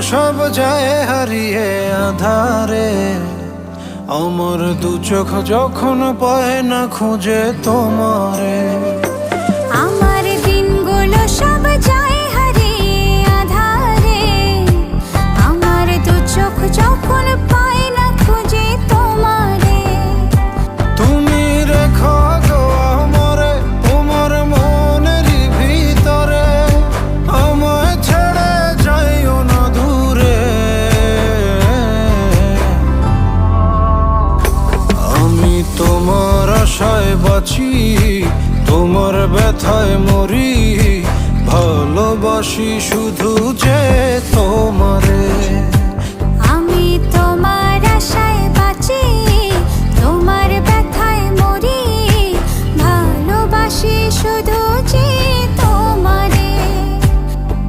সব যায় হারিয়ে আধারে, আমার দু চোখ যখন পায় না খুঁজে তোমারে। আমার দিনগুলো সব যায় হারিয়ে আধারে, আমার দু চোখ যখন পায় না খুঁজে তোমারে। তুমি রেখো গো আমারে তোমার মনেরই ভিতরে, আমায় ছেড়ে যাইও না দূরে। আমি তোমার আশায় বাঁচি, তোমার ব্যথায় মরি, ভালোবাসি শুধু যে তোমারে।